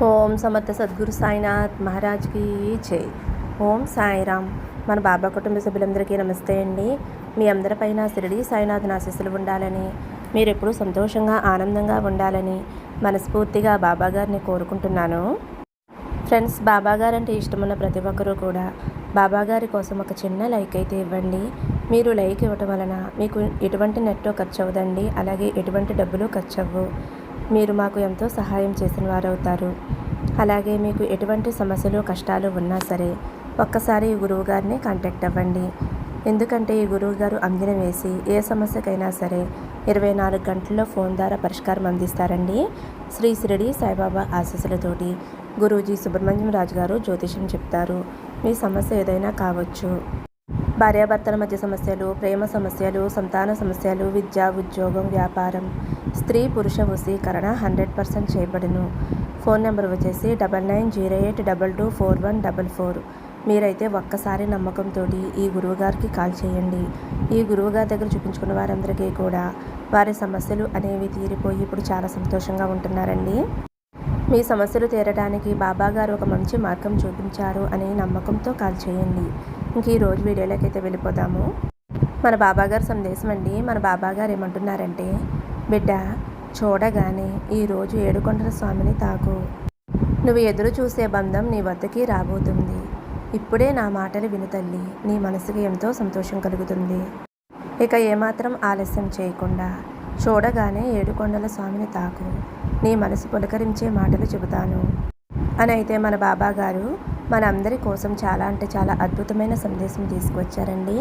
ఓం సమర్థ సద్గురు సాయినాథ్ మహారాజ్కి జై. ఓం సాయిరామ్. మన బాబా కుటుంబ సభ్యులందరికీ నమస్తే అండి. మీ అందరిపైన షిరిడి సాయినాథ్ ఆశీస్సులు ఉండాలని, మీరు ఎప్పుడూ సంతోషంగా ఆనందంగా ఉండాలని మనస్ఫూర్తిగా బాబా గారిని కోరుకుంటున్నాను. ఫ్రెండ్స్, బాబా గారు అంటే ఇష్టమున్న ప్రతి ఒక్కరూ కూడా బాబా గారి కోసం ఒక చిన్న లైక్ అయితే ఇవ్వండి. మీరు లైక్ ఇవ్వటం వలన మీకు ఎటువంటి నెట్ ఖర్చు అవ్వదండి, అలాగే ఎటువంటి డబ్బులు ఖర్చు అవ్వవు. మీరు మాకు ఎంతో సహాయం చేసిన వారు అవుతారు. అలాగే మీకు ఎటువంటి సమస్యలు కష్టాలు ఉన్నా సరే ఒక్కసారి ఈ గురువు గారిని కాంటాక్ట్ అవ్వండి. ఎందుకంటే ఈ గురువు గారు అంజనం వేసి ఏ సమస్యకైనా సరే 24 గంటల్లో ఫోన్ ద్వారా పరిష్కారం అందిస్తారండి. శ్రీ షిరిడి సాయిబాబా ఆశీస్సులతోటి గురూజీ సుబ్రహ్మణ్యం రాజు గారు జ్యోతిషం చెప్తారు. మీ సమస్య ఏదైనా కావచ్చు. భార్యాభర్తల మధ్య సమస్యలు, ప్రేమ సమస్యలు, సంతాన సమస్యలు, విద్య, ఉద్యోగం, వ్యాపారం, స్త్రీ పురుష వశీకరణ 100% చేయబడును. ఫోన్ నెంబర్ వచ్చేసి 9908224144. మీరైతే ఒక్కసారి నమ్మకంతో ఈ గురువుగారికి కాల్ చేయండి. ఈ గురువుగారి దగ్గర చూపించుకున్న వారందరికీ కూడా వారి సమస్యలు అనేవి తీరిపోయి ఇప్పుడు చాలా సంతోషంగా ఉంటున్నారండి. మీ సమస్యలు తీరడానికి బాబా గారు ఒక మంచి మార్గం చూపించారు అనే నమ్మకంతో కాల్ చేయండి. ఇంక ఈరోజు వీడియోలోకి అయితే వెళ్ళిపోదాము. మన బాబా గారి సందేశం అండి. మన బాబా గారు ఏమంటున్నారంటే, బిడ్డ, చూడగానే ఈరోజు ఏడుకొండల స్వామిని తాకు. నువ్వు ఎదురు చూసే బంధం నీ వద్దకి రాబోతుంది. ఇప్పుడే నా మాటలు విను తల్లి. నీ మనసుకి ఎంతో సంతోషం కలుగుతుంది. ఇక ఏమాత్రం ఆలస్యం చేయకుండా చూడగానే ఏడుకొండల స్వామిని తాకు. నీ మనసు పులకరించే మాటలు చెబుతాను అని అయితే మన బాబా గారు మన అందరి కోసం చాలా అంటే చాలా అద్భుతమైన సందేశం తీసుకువచ్చారండి.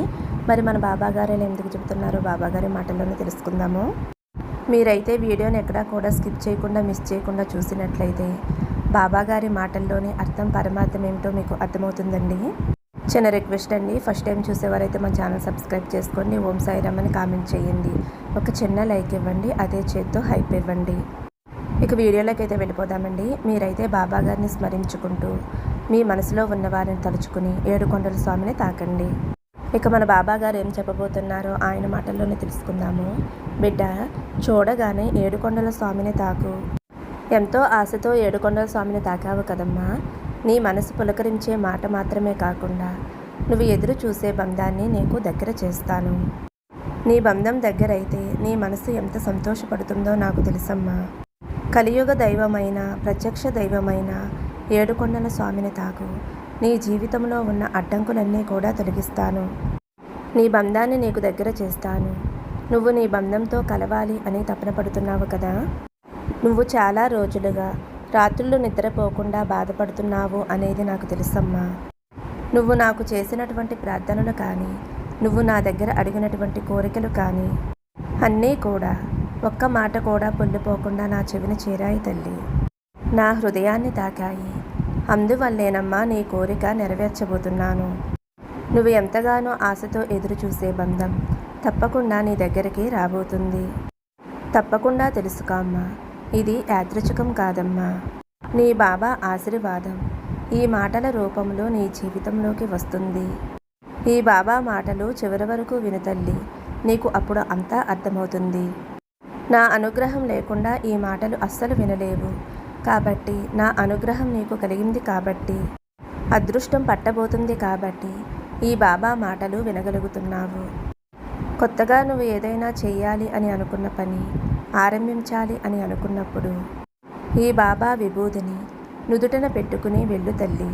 మరి మన బాబా గారు ఎందుకు చెబుతున్నారో బాబా గారి మాటల్లోనే తెలుసుకుందాము. మీరైతే వీడియోని ఎక్కడా కూడా స్కిప్ చేయకుండా మిస్ చేయకుండా చూసినట్లయితే బాబా గారి మాటల్లోని అర్థం పరమార్థం ఏమిటో మీకు అర్థమవుతుందండి. చిన్న రిక్వెస్ట్ అండి, ఫస్ట్ టైం చూసేవారైతే మన ఛానల్ సబ్స్క్రైబ్ చేసుకోండి. ఓం సాయిరామ్ అని కామెంట్ చేయండి. ఒక చిన్న లైక్ ఇవ్వండి, అదే చేత్తో హైప్ ఇవ్వండి. ఇక వీడియోలోకి అయితే వెళ్ళిపోదామండి. మీరైతే బాబా గారిని స్మరించుకుంటూ మీ మనసులో ఉన్న వారిని తలుచుకుని ఏడుకొండల స్వామిని తాకండి. ఇక మన బాబా గారు ఏం చెప్పబోతున్నారో ఆయన మాటల్లోనే తెలుసుకుందాము. బిడ్డ, చూడగానే ఏడుకొండల స్వామిని తాకు. ఎంతో ఆశతో ఏడుకొండల స్వామిని తాకావు కదమ్మా. నీ మనసు పులకరించే మాట మాత్రమే కాకుండా నువ్వు ఎదురు చూసే బంధాన్ని నీకు దగ్గర చేస్తాను. నీ బంధం దగ్గరైతే నీ మనసు ఎంత సంతోషపడుతుందో నాకు తెలుసమ్మా. కలియుగ దైవమైన, ప్రత్యక్ష దైవమైన ఏడుకొండల స్వామిని తాకు. నీ జీవితంలో ఉన్న అడ్డంకులన్నీ కూడా తొలగిస్తాను. నీ బంధాన్ని నీకు దగ్గర చేస్తాను. నువ్వు నీ బంధంతో కలవాలి అని తపన పడుతున్నావు కదా. నువ్వు చాలా రోజులుగా రాత్రులు నిద్రపోకుండా బాధపడుతున్నావు అనేది నాకు తెలుసమ్మా. నువ్వు నాకు చేసినటువంటి ప్రార్థనలు కానీ, నువ్వు నా దగ్గర అడిగినటువంటి కోరికలు కానీ అన్నీ కూడా ఒక్క మాట కూడా పొల్లిపోకుండా నా చెవిని చేరాయి తల్లి. నా హృదయాన్ని తాకాయి. అందువల్లేనమ్మా నీ కోరిక నెరవేర్చబోతున్నాను. నువ్వు ఎంతగానో ఆశతో ఎదురు చూసే బంధం తప్పకుండా నీ దగ్గరికి రాబోతుంది. తప్పకుండా తెలుసుకో అమ్మా, ఇది యాదృచ్ఛికం కాదమ్మా. నీ బాబా ఆశీర్వాదం ఈ మాటల రూపంలో నీ జీవితంలోకి వస్తుంది. ఈ బాబా మాటలు చివరి వరకు విను తల్లి. నీకు అప్పుడు అంతా అర్థమవుతుంది. నా అనుగ్రహం లేకుండా ఈ మాటలు అస్సలు వినలేవు. కాబట్టి నా అనుగ్రహం నీకు కలిగింది కాబట్టి, అదృష్టం పట్టబోతుంది కాబట్టి ఈ బాబా మాటలు వినగలుగుతున్నావు. కొత్తగా నువ్వు ఏదైనా చెయ్యాలి అని అనుకున్న పని ఆరంభించాలి అని అనుకున్నప్పుడు ఈ బాబా విభూతిని నుదుటన పెట్టుకుని వెళ్ళు తల్లి.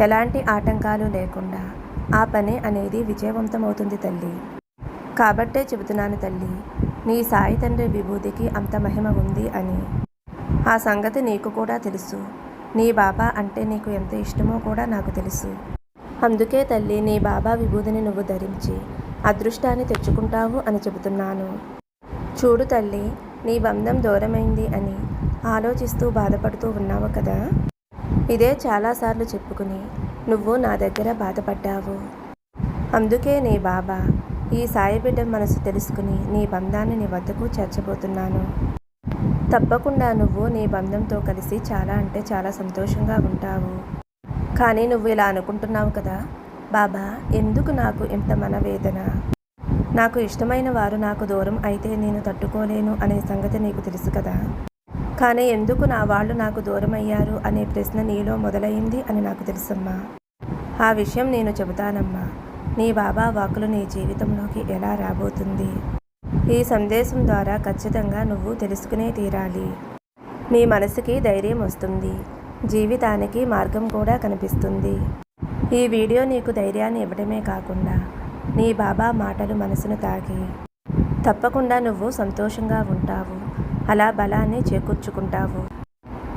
ఎలాంటి ఆటంకాలు లేకుండా ఆ పని అనేది విజయవంతమవుతుంది తల్లి. కాబట్టే చెబుతున్నాను తల్లి, నీ సాయి తండ్రి విభూతికి అంత మహిమ ఉంది అని. ఆ సంగతి నీకు కూడా తెలుసు. నీ బాబా అంటే నీకు ఎంత ఇష్టమో కూడా నాకు తెలుసు. అందుకే తల్లి, నీ బాబా విభూతిని నువ్వు ధరించి అదృష్టాన్ని తెచ్చుకుంటావు అని చెబుతున్నాను. చూడు తల్లి, నీ బంధం దూరమైంది అని ఆలోచిస్తూ బాధపడుతూ ఉన్నావు కదా. ఇదే చాలాసార్లు చెప్పుకుని నువ్వు నా దగ్గర బాధపడ్డావు. అందుకే నీ బాబా ఈ సాయి బిడ్డ మనసు తెలుసుకుని నీ బంధాన్ని నీ వద్దకు చేర్చబోతున్నాను. తప్పకుండా నువ్వు నీ బంధంతో కలిసి చాలా అంటే చాలా సంతోషంగా ఉంటావు. కానీ నువ్వు ఇలా అనుకుంటున్నావు కదా, బాబా ఎందుకు నాకు ఇంత మనవేదన, నాకు ఇష్టమైన వారు నాకు దూరం అయితే నేను తట్టుకోలేను అనే సంగతి నీకు తెలుసు కదా. కానీ ఎందుకు నా వాళ్ళు నాకు దూరమయ్యారు అనే ప్రశ్న నీలో మొదలైంది అని నాకు తెలుసమ్మా. ఆ విషయం నేను చెబుతానమ్మా. నీ బాబా వాక్కులు నీ జీవితంలోకి ఎలా రాబోతుంది? ఈ సందేశం ద్వారా ఖచ్చితంగా నువ్వు తెలుసుకునే తీరాలి. నీ మనసుకి ధైర్యం వస్తుంది. జీవితానికి మార్గం కూడా కనిపిస్తుంది. ఈ వీడియో నీకు ధైర్యాన్ని ఇవ్వడమే కాకుండా నీ బాబా మాటలు మనసును తాకి తప్పకుండా నువ్వు సంతోషంగా ఉంటావు. అలా బలాన్ని చేకూర్చుకుంటావు.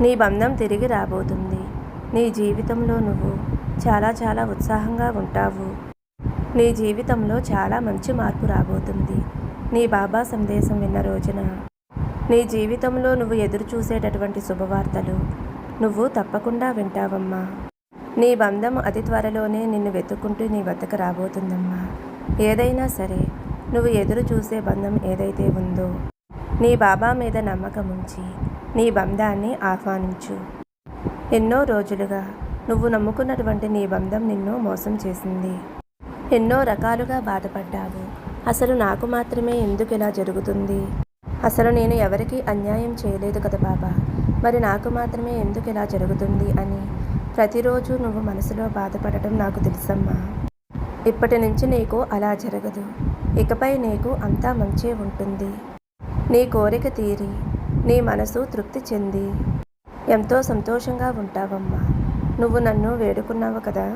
నీ బంధం తిరిగి రాబోతుంది. నీ జీవితంలో నువ్వు చాలా చాలా ఉత్సాహంగా ఉంటావు. నీ జీవితంలో చాలా మంచి మార్పు రాబోతుంది. నీ బాబా సందేశం విన్న రోజున నీ జీవితంలో నువ్వు ఎదురు చూసేటటువంటి శుభవార్తలు నువ్వు తప్పకుండా వింటావమ్మా. నీ బంధం అతి త్వరలోనే నిన్ను వెతుక్కుంటూ నీ వద్దకు రాబోతుందమ్మా. ఏదైనా సరే నువ్వు ఎదురు చూసే బంధం ఏదైతే ఉందో నీ బాబా మీద నమ్మకం ఉంచి నీ బంధాన్ని ఆహ్వానించు. ఎన్నో రోజులుగా నువ్వు నమ్ముకున్నటువంటి నీ బంధం నిన్ను మోసం చేసింది. ఎన్నో రకాలుగా బాధపడ్డావు. అసలు నాకు మాత్రమే ఎందుకు ఇలా జరుగుతుంది? అసలు నేను ఎవరికీ అన్యాయం చేయలేదు కదా బాబా, మరి నాకు మాత్రమే ఎందుకు ఇలా జరుగుతుంది అని ప్రతిరోజు నువ్వు మనసులో బాధపడటం నాకు తెలుసమ్మా. ఇప్పటి నుంచి నీకు అలా జరగదు. ఇకపై నీకు అంతా మంచే ఉంటుంది. నీ కోరిక తీరి నీ మనసు తృప్తి చెంది ఎంతో సంతోషంగా ఉంటావమ్మా. నువ్వు నన్ను వేడుకున్నావు కదా,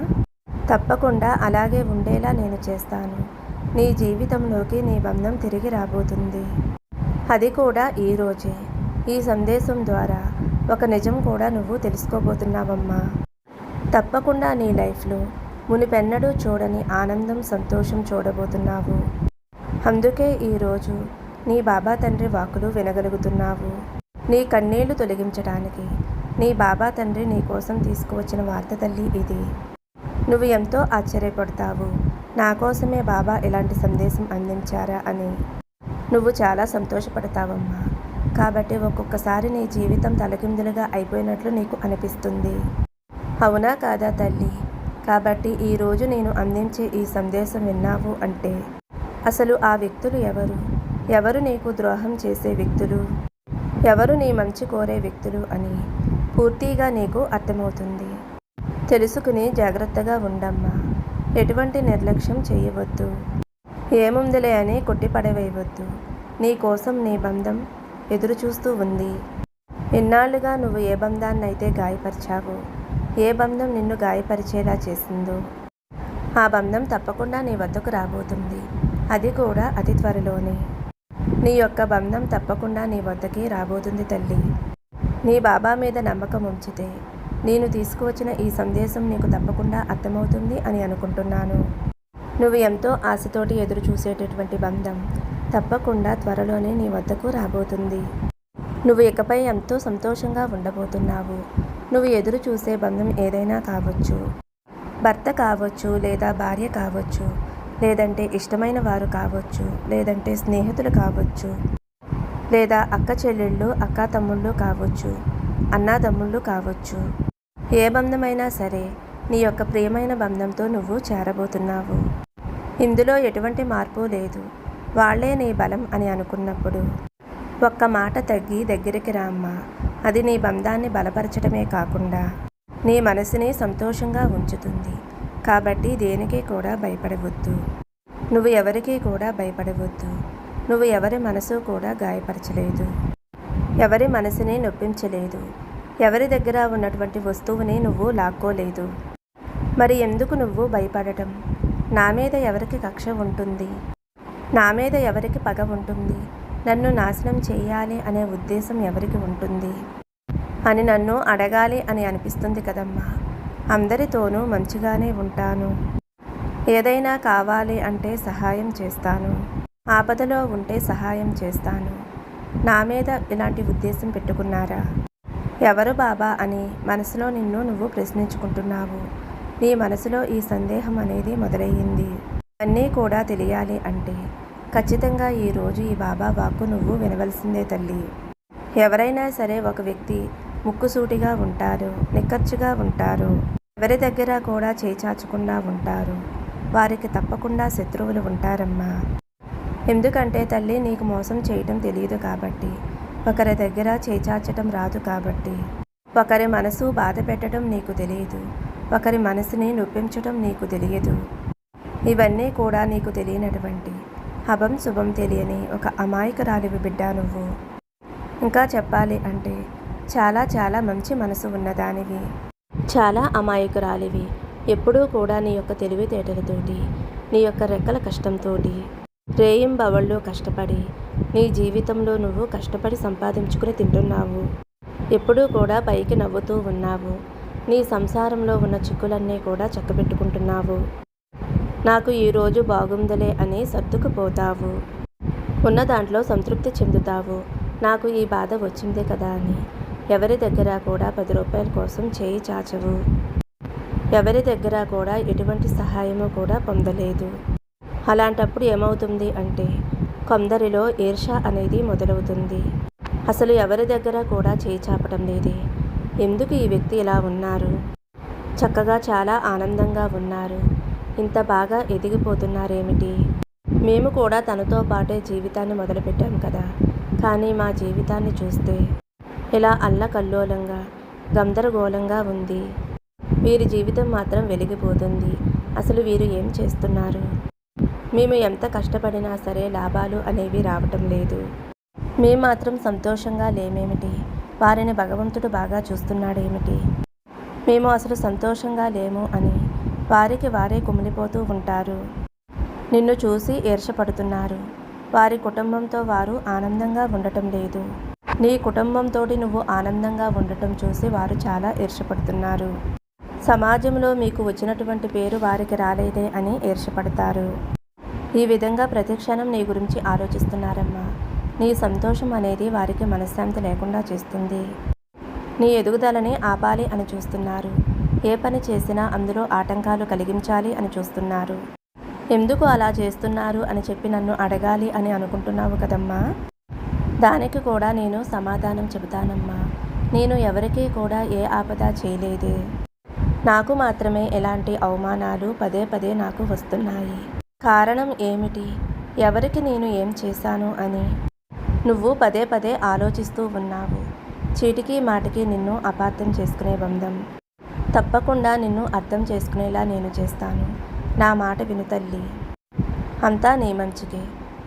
తప్పకుండా అలాగే ఉండేలా నేను చేస్తాను. నీ జీవితంలోకి నీ బంధం తిరిగి రాబోతుంది. అది కూడా ఈరోజే. ఈ సందేశం ద్వారా ఒక నిజం కూడా నువ్వు తెలుసుకోబోతున్నావమ్మా. తప్పకుండా నీ లైఫ్లో మునిపెన్నడూ చూడని ఆనందం, సంతోషం చూడబోతున్నావు. అందుకే ఈరోజు నీ బాబా తండ్రి వాక్కులు వినగలుగుతున్నావు. నీ కన్నీళ్లు తొలగించడానికి నీ బాబా తండ్రి నీ కోసం తీసుకువచ్చిన వార్త తల్లి ఇది. నువ్వు ఎంతో ఆశ్చర్యపడతావు. నా కోసమే బాబా ఇలాంటి సందేశం అందించారా అని నువ్వు చాలా సంతోషపడతావమ్మా. కాబట్టి ఒక్కొక్కసారి నీ జీవితం తలకిందులుగా అయిపోయినట్లు నీకు అనిపిస్తుంది. అవునా కాదా తల్లి? కాబట్టి ఈరోజు నేను అందించే ఈ సందేశం విన్నావు అంటే అసలు ఆ వ్యక్తులు ఎవరు? ఎవరు నీకు ద్రోహం చేసే వ్యక్తులు? ఎవరు నీ మంచి కోరే వ్యక్తులు అని పూర్తిగా నీకు అర్థమవుతుంది. తెలుసుకుని జాగ్రత్తగా ఉండమ్మా. ఎటువంటి నిర్లక్ష్యం చేయవద్దు. ఏముందిలే అని కొట్టిపడవేయవద్దు. నీ కోసం నీ బంధం ఎదురు చూస్తూ ఉంది. ఇన్నాళ్లుగా నువ్వు ఏ బంధాన్నైతే గాయపరిచావో, ఏ బంధం నిన్ను గాయపరిచేలా చేసిందో ఆ బంధం తప్పకుండా నీ వద్దకు రాబోతుంది. అది కూడా అతి త్వరలోనే. నీ యొక్క బంధం తప్పకుండా నీ వద్దకి రాబోతుంది తల్లి. నీ బాబా మీద నమ్మకం ఉంచితే నేను తీసుకువచ్చిన ఈ సందేశం నీకు తప్పకుండా అర్థమవుతుంది అని అనుకుంటున్నాను. నువ్వు ఎంతో ఆశతోటి ఎదురు చూసేటటువంటి బంధం తప్పకుండా త్వరలోనే నీ వద్దకు రాబోతుంది. నువ్వు ఇకపై ఎంతో సంతోషంగా ఉండబోతున్నావు. నువ్వు ఎదురు చూసే బంధం ఏదైనా కావచ్చు. భర్త కావచ్చు, లేదా భార్య కావచ్చు, లేదంటే ఇష్టమైన వారు కావచ్చు, లేదంటే స్నేహితులు కావచ్చు, లేదా అక్క చెల్లెళ్ళు, అక్కా తమ్ముళ్ళు కావచ్చు, అన్నాదమ్ముళ్ళు కావచ్చు. ఏ బంధమైనా సరే నీ యొక్క ప్రియమైన బంధంతో నువ్వు చేరబోతున్నావు. ఇందులో ఎటువంటి మార్పు లేదు. వాళ్లే నీ బలం అని అనుకున్నప్పుడు ఒక్క మాట తగ్గి దగ్గరికి రామ్మా. అది నీ బంధాన్ని బలపరచడమే కాకుండా నీ మనసుని సంతోషంగా ఉంచుతుంది. కాబట్టి దేనికి కూడా భయపడవద్దు. నువ్వు ఎవరికీ కూడా భయపడవద్దు. నువ్వు ఎవరి మనసు కూడా గాయపరచలేదు. ఎవరి మనసుని నొప్పించలేదు. ఎవరి దగ్గర ఉన్నటువంటి వస్తువుని నువ్వు లాక్కోలేదు. మరి ఎందుకు నువ్వు భయపడటం? నా మీద ఎవరికి కక్ష ఉంటుంది? నా మీద ఎవరికి పగ ఉంటుంది? నన్ను నాశనం చేయాలి అనే ఉద్దేశం ఎవరికి ఉంటుంది అని నన్ను అడగాలి అని అనిపిస్తుంది కదమ్మా. అందరితోనూ మంచిగానే ఉంటాను. ఏదైనా కావాలి అంటే సహాయం చేస్తాను. ఆపదలో ఉంటే సహాయం చేస్తాను. నా మీద ఇలాంటి ఉద్దేశం పెట్టుకున్నారా? ఎవరు బాబా అని మనసులో నిన్ను నువ్వు ప్రశ్నించుకుంటున్నావు. నీ మనసులో ఈ సందేహం అనేది మొదలయ్యింది. అన్నీ కూడా తెలియాలి అంటే ఖచ్చితంగా ఈరోజు ఈ బాబా వాక్కు నువ్వు వినవలసిందే తల్లి. ఎవరైనా సరే ఒక వ్యక్తి ముక్కుసూటిగా ఉంటారు, నిక్కర్చుగా ఉంటారు, ఎవరి దగ్గర కూడా చేచాచకుండా ఉంటారు. వారికి తప్పకుండా శత్రువులు ఉంటారమ్మా. ఎందుకంటే తల్లి నీకు మోసం చేయటం తెలియదు కాబట్టి ఒకరి దగ్గర చేచాచటం రాదు కాబట్టి, ఒకరి మనసు బాధ పెట్టడం నీకు తెలియదు, ఒకరి మనసుని నొప్పించటం నీకు తెలియదు. ఇవన్నీ కూడా నీకు తెలియనటువంటి హబం శుభం తెలియని ఒక అమాయకురాలివి బిడ్డ నువ్వు. ఇంకా చెప్పాలి అంటే చాలా చాలా మంచి మనసు ఉన్నదానివి, చాలా అమాయకురాలివి. ఎప్పుడూ కూడా నీ యొక్క తెలివితేటలతోటి, నీ యొక్క రెక్కల కష్టంతోటి, రేయింబవళ్ళు కష్టపడి నీ జీవితంలో నువ్వు కష్టపడి సంపాదించుకుని తింటున్నావు. ఎప్పుడూ కూడా పైకి నవ్వుతూ ఉన్నావు. నీ సంసారంలో ఉన్న చిక్కులన్నీ కూడా చక్కబెట్టుకుంటున్నావు. నాకు ఈరోజు బాగుందలే అని సర్దుకుపోతావు. ఉన్న దాంట్లో సంతృప్తి చెందుతావు. నాకు ఈ బాధ వచ్చిందే కదా అని ఎవరి దగ్గర కూడా 10 రూపాయల కోసం చేయి చాచవు. ఎవరి దగ్గర కూడా ఎటువంటి సహాయము కూడా పొందలేదు. అలాంటప్పుడు ఏమవుతుంది అంటే కొందరిలో ఈర్ష్య అనేది మొదలవుతుంది. అసలు ఎవరి దగ్గర కూడా చేయి చాపటం లేదే, ఎందుకు ఈ వ్యక్తి ఇలా ఉన్నారు, చక్కగా చాలా ఆనందంగా ఉన్నారు, ఇంత బాగా ఎదిగిపోతున్నారేమిటి, మేము కూడా తనతో పాటే జీవితాన్ని మొదలుపెట్టాం కదా, కానీ మా జీవితాన్ని చూస్తే ఇలా అల్లకల్లోలంగా గందరగోళంగా ఉంది. వీరి జీవితం మాత్రం వెలిగిపోతుంది. అసలు వీరు ఏం చేస్తున్నారు, మేము ఎంత కష్టపడినా సరే లాభాలు అనేవి రావటం లేదు, మేము మాత్రం సంతోషంగా లేమేమిటి, వారిని భగవంతుడు బాగా చూస్తున్నాడేమిటి, మేము అసలు సంతోషంగా లేము అని వారికి వారే కుమిలిపోతూ ఉంటారు. నిన్ను చూసి ఈర్ష్యపడుతున్నారు. వారి కుటుంబంతో వారు ఆనందంగా ఉండటం లేదు. నీ కుటుంబంతో నువ్వు ఆనందంగా ఉండటం చూసి వారు చాలా ఈర్ష్యపడుతున్నారు. సమాజంలో మీకు వచ్చినటువంటి పేరు వారికి రాలేదే అని ఈర్ష్యపడతారు. ఈ విధంగా ప్రతి క్షణం నీ గురించి ఆలోచిస్తున్నారమ్మా. నీ సంతోషం అనేది వారికి మనశ్శాంతి లేకుండా చేస్తుంది. నీ ఎదుగుదలని ఆపాలి అని చూస్తున్నారు. ఏ పని చేసినా అందులో ఆటంకాలు కలిగించాలి అని చూస్తున్నారు. ఎందుకు అలా చేస్తున్నారు అని చెప్పి నన్ను అడగాలి అని అనుకుంటున్నావు కదమ్మా. దానికి కూడా నేను సమాధానం చెబుతానమ్మా. నేను ఎవరికీ కూడా ఏ ఆపద చేయలేదే. నాకు మాత్రమే ఎలాంటి అవమానాలు పదే పదే నాకు వస్తున్నాయి. కారణం ఏమిటి, ఎవరికి నేను ఏం చేశాను అని నువ్వు పదే పదే ఆలోచిస్తూ ఉన్నావు. చీటికి మాటికి నిన్ను అపార్థం చేసుకునే బంధం. తప్పకుండా నిన్ను అర్థం చేసుకునేలా నేను చేస్తాను. నా మాట విను తల్లి. అంతా నీ మంచికే.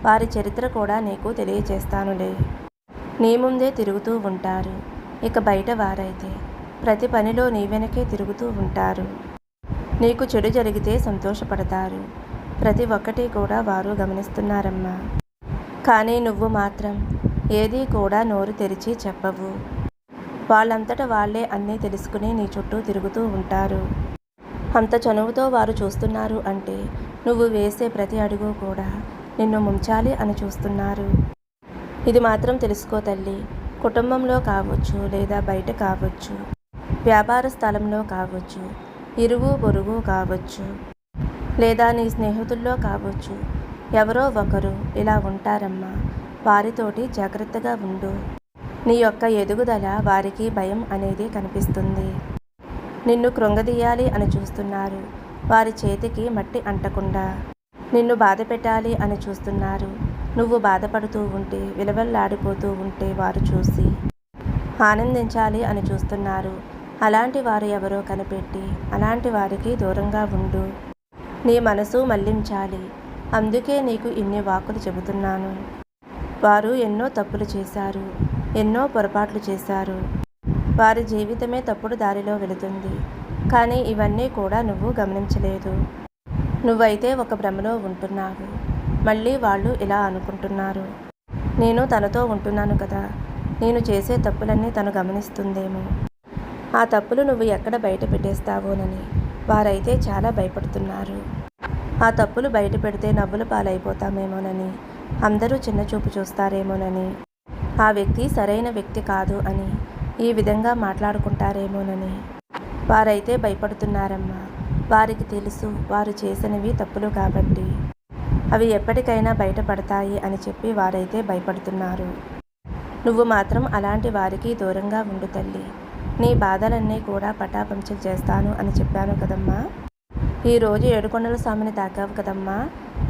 వారి చరిత్ర కూడా నీకు తెలియచేస్తానులే. నీ ముందే తిరుగుతూ ఉంటారు. ఇక బయట వారైతే ప్రతి పనిలో నీ వెనకే తిరుగుతూ ఉంటారు. నీకు చెడు జరిగితే సంతోషపడతారు. ప్రతి ఒక్కటి కూడా వారు గమనిస్తున్నారమ్మా. కానీ నువ్వు మాత్రం ఏదీ కూడా నోరు తెరిచి చెప్పవు. వాళ్ళంతట వాళ్ళే అన్నీ తెలుసుకుని నీ చుట్టూ తిరుగుతూ ఉంటారు. అంత చనువుతో వారు చూస్తున్నారు అంటే నువ్వు వేసే ప్రతి అడుగు కూడా నిన్ను ముంచాలి అని చూస్తున్నారు. ఇది మాత్రం తెలుసుకో తల్లి. కుటుంబంలో కావచ్చు, లేదా బయట కావచ్చు, వ్యాపార స్థలంలో కావచ్చు, ఇరుగు పొరుగు కావచ్చు, లేదా నీ స్నేహితుల్లో కావచ్చు, ఎవరో ఒకరు ఇలా ఉంటారమ్మా. వారితోటి జాగ్రత్తగా ఉండు. నీ యొక్క ఎదుగుదల వారికి భయం అనేది కనిపిస్తుంది. నిన్ను కృంగదీయాలి అని చూస్తున్నారు. వారి చేతికి మట్టి అంటకుండా నిన్ను బాధ పెట్టాలి అని చూస్తున్నారు. నువ్వు బాధపడుతూ ఉంటే, విలవల్లాడిపోతూ ఉంటే వారు చూసి ఆనందించాలి అని చూస్తున్నారు. అలాంటి వారు ఎవరో కనిపెట్టి అలాంటి వారికి దూరంగా ఉండు. నీ మనసు మళ్లించాలి. అందుకే నీకు ఇన్ని వాక్కులు చెబుతున్నాను. వారు ఎన్నో తప్పులు చేశారు, ఎన్నో పొరపాట్లు చేశారు. వారి జీవితమే తప్పుడు దారిలో వెళుతుంది. కానీ ఇవన్నీ కూడా నువ్వు గమనించలేదు. నువ్వైతే ఒక భ్రమలో ఉంటున్నావు. మళ్ళీ వాళ్ళు ఇలా అనుకుంటున్నారు, నేను తనతో ఉంటున్నాను కదా, నేను చేసే తప్పులన్నీ తను గమనిస్తుందేమో, ఆ తప్పులు నువ్వు ఎక్కడ బయట పెట్టేస్తావోనని వారైతే చాలా భయపడుతున్నారు. ఆ తప్పులు బయట పెడితే నవ్వుల పాలైపోతామేమోనని, అందరూ చిన్నచూపు చూస్తారేమోనని, ఆ వ్యక్తి సరైన వ్యక్తి కాదు అని ఈ విధంగా మాట్లాడుకుంటారేమోనని వారైతే భయపడుతున్నారమ్మా. వారికి తెలుసు వారు చేసినవి తప్పులు కాబట్టి అవి ఎప్పటికైనా బయటపడతాయి అని చెప్పి వారైతే భయపడుతున్నారు. నువ్వు మాత్రం అలాంటి వారికి దూరంగా ఉండు తల్లి. నీ బాధలన్నీ కూడా పటాపంచలు చేస్తాను అని చెప్పాను కదమ్మా. ఈరోజు ఏడుకొండల స్వామిని తాకావు కదమ్మా.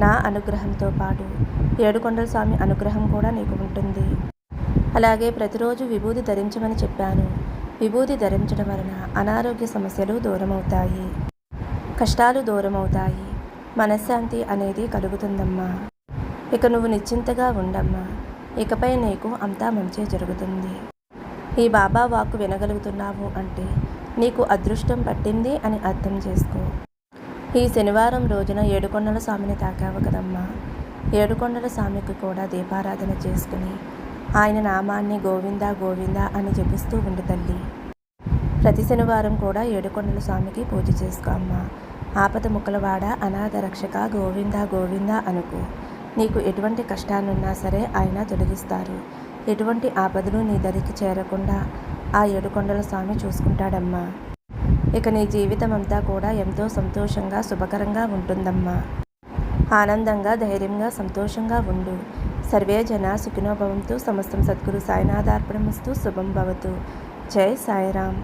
నా అనుగ్రహంతో పాటు ఏడుకొండల స్వామి అనుగ్రహం కూడా నీకు ఉంటుంది. అలాగే ప్రతిరోజు విభూది ధరించమని చెప్పాను. విభూది ధరించడం వలన అనారోగ్య సమస్యలు దూరమవుతాయి, కష్టాలు దూరమవుతాయి, మనశ్శాంతి అనేది కలుగుతుందమ్మా. ఇక నువ్వు నిశ్చింతగా ఉండమ్మా. ఇకపై నీకు అంతా మంచే జరుగుతుంది. ఈ బాబా వాక్కు వినగలుగుతున్నావు అంటే నీకు అదృష్టం పట్టింది అని అర్థం చేసుకో. ఈ శనివారం రోజున ఏడుకొండల స్వామిని తాకావు కదమ్మా. ఏడుకొండల స్వామికి కూడా దీపారాధన చేసుకుని ఆయన నామాన్ని గోవిందా గోవిందా అని జపిస్తూ ఉండు తల్లి. ప్రతి శనివారం కూడా ఏడుకొండల స్వామికి పూజ చేసుకో అమ్మా. ఆపద ముక్కలవాడ అనాథ రక్షక గోవిందా గోవిందా అనుకో. నీకు ఎటువంటి కష్టాలున్నా సరే ఆయన తొలగిస్తారు. ఎటువంటి ఆపదలు నీ దరికి చేరకుండా ఆ ఏడుకొండల స్వామి చూసుకుంటాడమ్మా. ఇక నీ జీవితం అంతా కూడా ఎంతో సంతోషంగా శుభకరంగా ఉంటుందమ్మా. ఆనందంగా ధైర్యంగా సంతోషంగా ఉండు. సర్వే జన సుఖినో భవంతు. సమస్తం సద్గురు సాయినాథార్పణమస్తు. శుభం భవతు. జై సాయిరామ్.